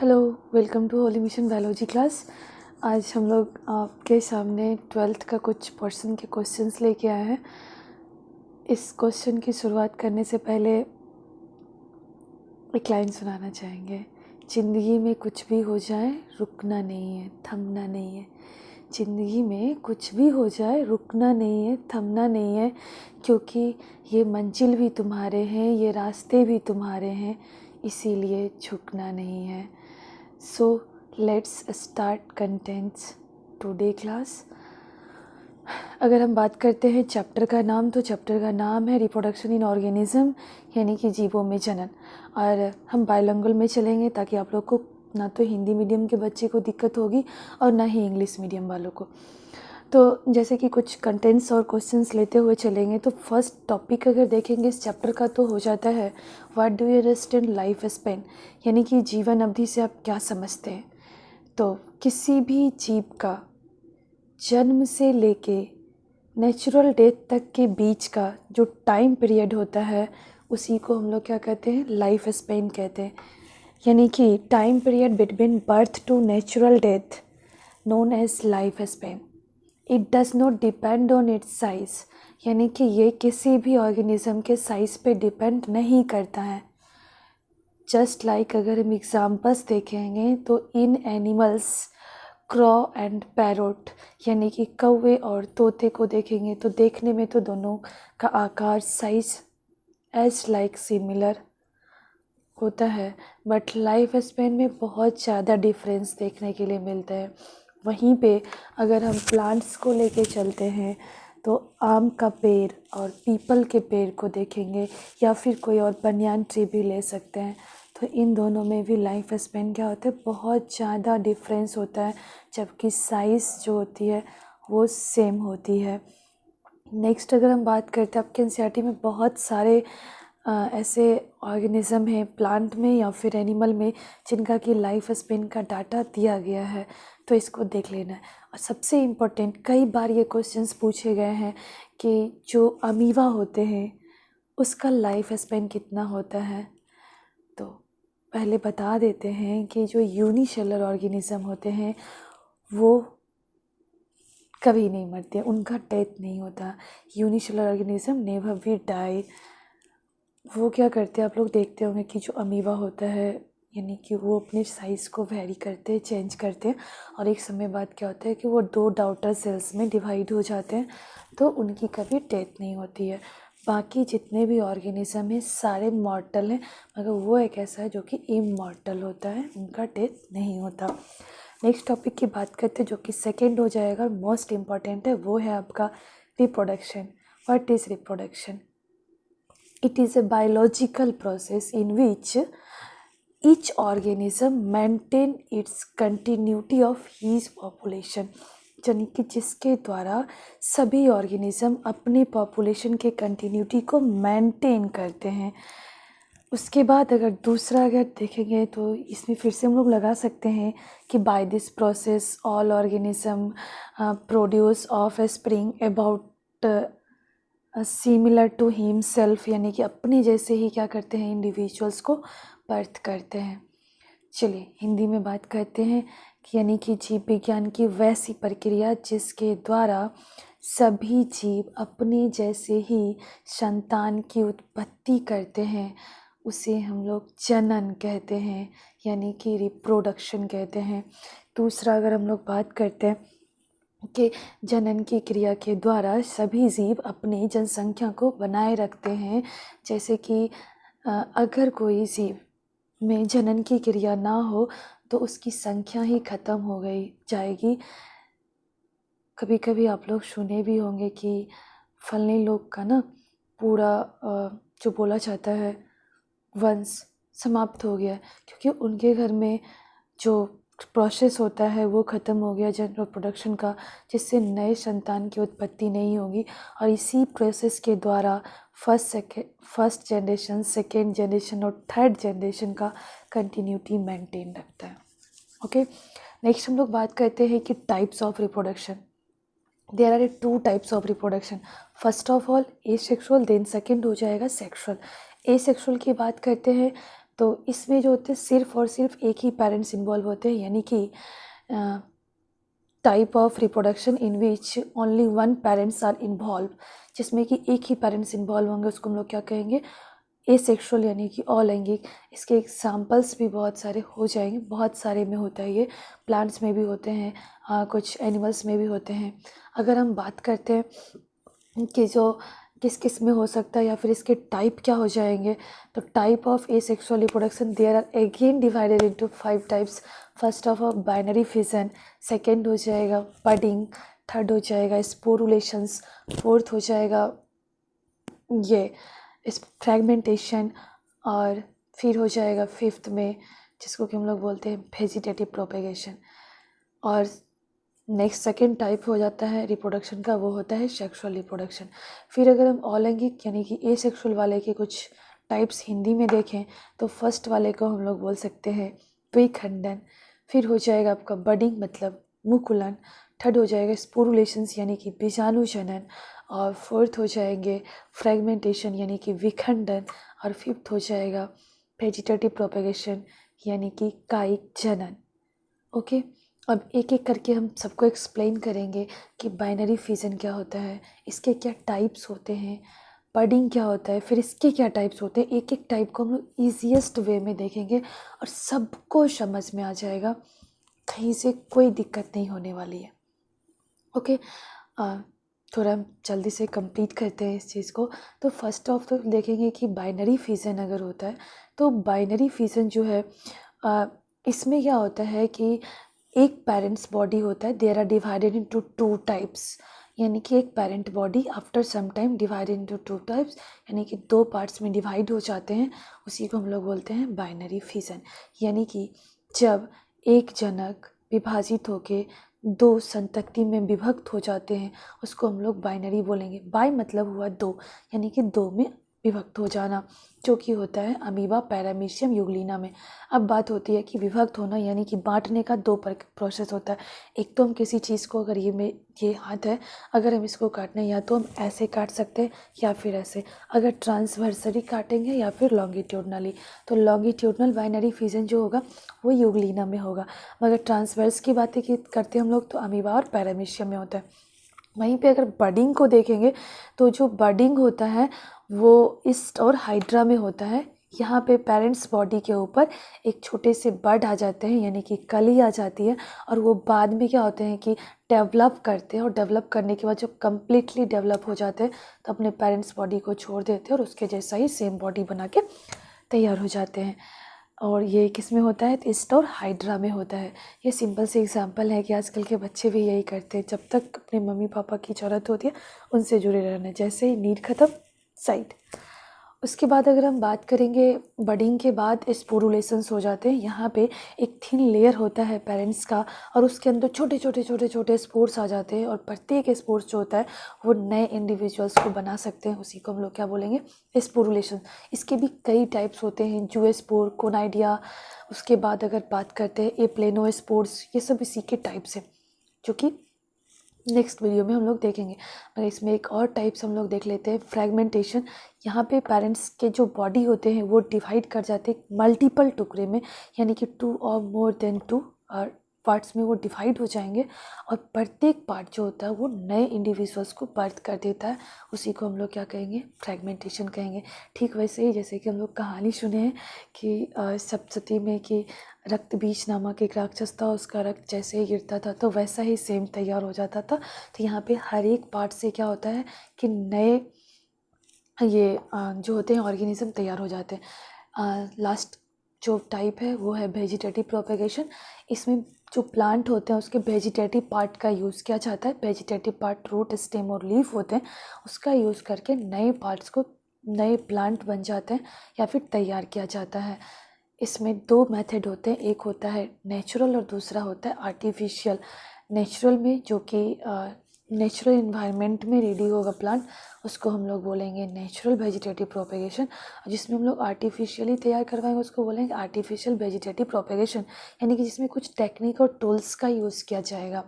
Hello, welcome to holy mission biology class. आज हम लोग आपके सामने 12th का कुछ पोर्शन के क्वेश्चंस लेके आए हैं। इस क्वेश्चन की शुरुआत करने से पहले एक लाइन सुनाना चाहेंगे। ज़िंदगी में कुछ भी हो जाए रुकना नहीं है, थमना नहीं है। ज़िंदगी में कुछ भी हो जाए रुकना नहीं है, थमना नहीं है, क्योंकि ये मंजिल भी तुम्हारे हैं, ये रास्ते भी तुम्हारे हैं, इसीलिए झुकना नहीं है। So let's start contents today class। अगर हम बात करते हैं चैप्टर का नाम, तो चैप्टर का नाम है रिप्रोडक्शन इन ऑर्गेनिज्म, यानी कि जीवों में जनन। और हम बायलैंग्वेज में चलेंगे ताकि आप लोग को ना तो हिंदी मीडियम के बच्चे को दिक्कत होगी और ना ही इंग्लिश मीडियम वालों को। तो जैसे कि कुछ कंटेंट्स और क्वेश्चंस लेते हुए चलेंगे, तो फर्स्ट टॉपिक अगर देखेंगे इस चैप्टर का तो हो जाता है what do you understand life span, यानी कि जीवन अवधि से आप क्या समझते हैं। तो किसी भी जीव का जन्म से लेके नेचुरल डेथ तक के बीच का जो टाइम पीरियड होता है उसी को हम लोग क्या कहते हैं, लाइफ स्पैन कहते हैं। यानी कि time period between birth to natural death known as life span. It does not depend on its size, यानी कि ये किसी भी ऑर्गेनिज्म के साइज़ पे डिपेंड नहीं करता है। जस्ट लाइक अगर हम एग्जांपल्स देखेंगे तो इन एनिमल्स क्रॉ एंड पैरोट, यानी कि कौवे और तोते को देखेंगे तो देखने में तो दोनों का आकार साइज एज लाइक सिमिलर होता है, बट लाइफ स्पैन में बहुत ज़्यादा डिफरेंस देखने के लिए मिलता है। वहीं पे अगर हम प्लांट्स को लेके चलते हैं तो आम का पेड़ और पीपल के पेड़ को देखेंगे, या फिर कोई और बनियान ट्री भी ले सकते हैं, तो इन दोनों में भी लाइफ स्पैन क्या होता है, बहुत ज़्यादा डिफरेंस होता है, जबकि साइज़ जो होती है वो सेम होती है। नेक्स्ट अगर हम बात करते हैं, आपके एनसीईआरटी में बहुत सारे ऐसे ऑर्गेनिज़म हैं प्लांट में या फिर एनिमल में जिनका कि लाइफ स्पैन का डाटा दिया गया है, तो इसको देख लेना है। और सबसे इम्पोर्टेंट, कई बार ये क्वेश्चंस पूछे गए हैं कि जो अमीबा होते हैं उसका लाइफ स्पैन कितना होता है। तो पहले बता देते हैं कि जो यूनिसेलुलर ऑर्गेनिज़म होते हैं वो कभी नहीं मरते, उनका डेथ नहीं होता। Unicellular organism never will die. वो क्या करते हैं, आप लोग देखते होंगे कि जो अमीबा होता है, यानी कि वो अपने साइज़ को वेरी करते हैं, चेंज करते हैं, और एक समय बाद क्या होता है कि वो 2 डॉटर सेल्स में डिवाइड हो जाते हैं, तो उनकी कभी डेथ नहीं होती है। बाकी जितने भी ऑर्गेनिज़म हैं सारे मॉर्टल हैं, मगर वो एक ऐसा है जो कि इमॉर्टल होता है, उनका डेथ नहीं होता। नेक्स्ट टॉपिक की बात करते हैं जो कि सेकेंड हो जाएगा, मोस्ट इम्पॉर्टेंट है, वो है आपका reproduction. What is reproduction? It is a biological process in which each organism maintain its continuity of his population, यानी कि जिसके द्वारा सभी ऑर्गेनिज्म अपने पॉपुलेशन के कंटिन्यूटी को मेंटेन करते हैं। उसके बाद अगर दूसरा अगर देखेंगे तो इसमें फिर से हम लोग लगा सकते हैं कि by this process all organism produce offspring about similar to himself, यानी कि अपने जैसे ही क्या करते हैं, इंडिविजुअल्स को बर्थ करते हैं। चलिए हिंदी में बात करते हैं कि यानी कि जीव विज्ञान की वैसी प्रक्रिया जिसके द्वारा सभी जीव अपने जैसे ही संतान की उत्पत्ति करते हैं उसे हम लोग जनन कहते हैं, यानी कि रिप्रोडक्शन कहते हैं। दूसरा अगर हम लोग बात करते हैं कि जनन की क्रिया के द्वारा सभी जीव अपनी जनसंख्या को बनाए रखते हैं, जैसे कि अगर कोई जीव में जनन की क्रिया ना हो तो उसकी संख्या ही ख़त्म हो गई जाएगी। कभी कभी आप लोग सुने भी होंगे कि फलने लोग का ना पूरा जो बोला जाता है वंश समाप्त हो गया, क्योंकि उनके घर में जो प्रोसेस होता है वो ख़त्म हो गया जनरल प्रोडक्शन का, जिससे नए संतान की उत्पत्ति नहीं होगी। और इसी प्रोसेस के द्वारा फर्स्ट जनरेशन, सेकेंड जनरेशन और थर्ड जनरेशन का कंटिन्यूटी मेंटेन रखता है। ओके, नेक्स्ट हम लोग बात करते हैं कि types of reproduction. There are 2 types of reproduction. First of all asexual, then second हो जाएगा सेक्सुअल। एसेक्सुअल की बात करते हैं तो इसमें जो होते हैं सिर्फ और सिर्फ एक ही पेरेंट्स इन्वॉल्व होते हैं, यानी कि type of reproduction in which only one parents are involve, जिसमें कि एक ही पेरेंट्स इन्वॉल्व होंगे, उसको हम लोग क्या कहेंगे, एसेक्सुअल यानी कि अलैंगिक। इसके एग्जाम्पल्स भी बहुत सारे हो जाएंगे, बहुत सारे में होता है ये, प्लांट्स में भी होते हैं, कुछ एनिमल्स में भी होते हैं। अगर हम बात करते हैं कि जो किस किस में हो सकता है या फिर इसके टाइप क्या हो जाएंगे, तो type of asexual reproduction there are again divided into 5 types. First of all binary fission, second हो जाएगा बडिंग, थर्ड हो जाएगा स्पोरुलेशंस, फोर्थ हो जाएगा ये इस फ्रैगमेंटेशन, और फिर हो जाएगा फिफ्थ में जिसको कि हम लोग बोलते हैं वेजिटेटिव प्रोपेगेशन। और नेक्स्ट सेकेंड टाइप हो जाता है रिप्रोडक्शन का, वो होता है सेक्सुअल रिप्रोडक्शन। फिर अगर हम अलैंगिक यानी कि एसेक्सुअल वाले के कुछ टाइप्स हिंदी में देखें तो फर्स्ट वाले को हम लोग बोल सकते हैं द्विखंडन, फिर हो जाएगा आपका बडिंग मतलब मुकुलन, थर्ड हो जाएगा स्पोरुलेशंस यानी कि बीजाणु जनन, और फोर्थ हो जाएंगे फ्रैगमेंटेशन यानी कि विखंडन, और फिफ्थ हो जाएगा वेजिटेटिव प्रोपेगेशन यानी कि कायिक जनन। ओके, अब एक एक करके हम सबको एक्सप्लेन करेंगे कि बाइनरी फिजन क्या होता है, इसके क्या टाइप्स होते हैं, बडिंग क्या होता है, फिर इसके क्या टाइप्स होते हैं। एक एक टाइप को हम लोग ईजीएस्ट वे में देखेंगे और सबको समझ में आ जाएगा, कहीं से कोई दिक्कत नहीं होने वाली है। ओके, थोड़ा हम जल्दी से कंप्लीट करते हैं इस चीज़ को। तो फर्स्ट ऑफ तो देखेंगे कि बाइनरी फिजन अगर होता है तो बाइनरी फिजन जो है इसमें क्या होता है कि एक पेरेंट्स बॉडी होता है, there are divided into 2 types, यानी कि एक parent body after some time divided into 2 types, यानी कि 2 पार्ट्स में डिवाइड हो जाते हैं, उसी को हम लोग बोलते हैं बाइनरी फिजन। यानी कि जब एक जनक विभाजित होके 2 संतति में विभक्त हो जाते हैं उसको हम लोग बाइनरी बोलेंगे। बाय मतलब हुआ 2, यानी कि 2 में विभक्त हो जाना, जो कि होता है अमीबा पैरामीशियम यूग्लिना में। अब बात होती है कि विभक्त होना यानी कि बांटने का 2 प्रोसेस होता है। एक तो हम किसी चीज़ को, अगर ये हाथ है, अगर हम इसको काटने या तो हम ऐसे काट सकते हैं या फिर ऐसे, अगर ट्रांसवर्सली काटेंगे या फिर लॉन्गिट्यूडनली, तो लॉन्गिट्यूडनल बाइनरी फिजन जो होगा वो यूग्लिना में होगा, मगर ट्रांसवर्स की बातें करते हैं हम लोग तो अमीबा और पैरामीशियम में होता है। वहीं पे अगर बडिंग को देखेंगे तो जो बडिंग होता है वो ईस्ट और हाइड्रा में होता है। यहाँ पे पेरेंट्स बॉडी के ऊपर एक छोटे से बड आ जाते हैं यानी कि कली आ जाती है, और वो बाद में क्या होते हैं कि डेवलप करते हैं, और डेवलप करने के बाद जब कम्प्लीटली डेवलप हो जाते हैं तो अपने पेरेंट्स बॉडी को छोड़ देते हैं और उसके जैसा ही सेम बॉडी बना के तैयार हो जाते हैं। और ये किस में होता है, ईस्ट और हाइड्रा में होता है। ये सिंपल सी एग्जांपल है कि आजकल के बच्चे भी यही करते हैं, जब तक अपने मम्मी पापा की ज़रूरत होती है उनसे जुड़े रहना, जैसे ही नीड ख़त्म साइड। उसके बाद अगर हम बात करेंगे बडिंग के बाद स्पोरुलेशंस हो जाते हैं। यहाँ पे एक थिन लेयर होता है पेरेंट्स का और उसके अंदर छोटे छोटे छोटे छोटे स्पोर्स आ जाते हैं, और प्रत्येक स्पोर्स जो होता है वो नए इंडिविजुअल्स को बना सकते हैं, उसी को हम लोग क्या बोलेंगे, स्पोरुलेशन। इसके भी कई टाइप्स होते हैं, जूएस्पोर, कोनाइडिया। उसके बाद अगर बात करते हैं एप्लेनोस्पोर्स, ये सब इसी के टाइप्स हैं जो कि नेक्स्ट वीडियो में हम लोग देखेंगे। मगर इसमें एक और टाइप्स हम लोग देख लेते हैं, फ्रैगमेंटेशन। यहाँ पे पेरेंट्स के जो बॉडी होते हैं वो डिवाइड कर जाते हैं मल्टीपल टुकड़े में, यानी कि 2 और मोर देन 2 पार्ट्स में वो डिवाइड हो जाएंगे, और प्रत्येक पार्ट जो होता है वो नए इंडिविजुअल्स को बर्थ कर देता है, उसी को हम लोग क्या कहेंगे, फ्रैगमेंटेशन कहेंगे। ठीक वैसे ही जैसे कि हम लोग कहानी सुने हैं कि सप्तशती में कि रक्त बीज नामक एक राक्षस था, उसका रक्त जैसे ही गिरता था तो वैसा ही सेम तैयार हो जाता था। तो यहाँ पे हर एक पार्ट से क्या होता है कि नए ये जो होते हैं ऑर्गेनिज्म तैयार हो जाते हैं। लास्ट जो टाइप है वो है वेजिटेटिव प्रोपेगेशन। इसमें जो प्लांट होते हैं उसके वेजिटेटिव पार्ट का यूज़ किया जाता है। वेजिटेटिव पार्ट रूट, स्टेम और लीफ होते हैं, उसका यूज़ करके नए पार्ट्स को, नए प्लांट बन जाते हैं या फिर तैयार किया जाता है। इसमें 2 मेथड होते हैं, एक होता है नेचुरल और दूसरा होता है आर्टिफिशियल। नेचुरल में जो कि नेचुरल इन्वायरमेंट में रेडी होगा प्लांट, उसको हम लोग बोलेंगे नेचुरल वेजिटेटिव प्रोपेगेशन। जिसमें हम लोग आर्टिफिशियली तैयार करवाएंगे उसको बोलेंगे आर्टिफिशियल वेजिटेटिव प्रोपेगेशन, यानी कि जिसमें कुछ टेक्निक और टूल्स का यूज़ किया जाएगा।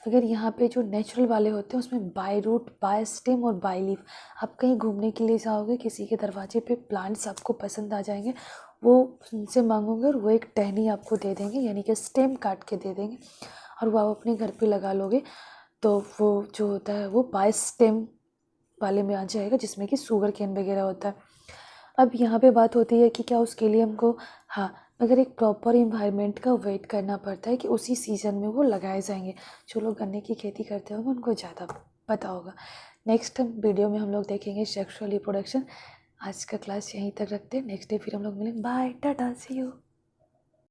अगर यहाँ पे जो नेचुरल वाले होते हैं उसमें बाय रूट, बाय स्टेम और बाय लीफ। आप कहीं घूमने के लिए जाओगे, किसी के दरवाजे पे प्लांट्स आपको पसंद आ जाएंगे, वो उनसे मांगोगे और वो एक टहनी आपको दे देंगे, यानी कि स्टेम काट के दे देंगे, और वो आप अपने घर पे लगा लोगे तो वो जो होता है वो बाय स्टेम वाले में आ जाएगा, जिसमें कि शुगर केन वगैरह होता है। अब यहाँ पे बात होती है कि क्या उसके लिए हमको, हाँ, मगर एक प्रॉपर इन्वायरमेंट का वेट करना पड़ता है कि उसी सीज़न में वो लगाए जाएंगे। जो लोग गन्ने की खेती करते होंगे उनको ज़्यादा पता होगा। नेक्स्ट वीडियो में हम लोग देखेंगे सेक्सुअल रिप्रोडक्शन। आज का क्लास यहीं तक रखते हैं, नेक्स्ट डे फिर हम लोग मिलेंगे। Bye, tata, see you.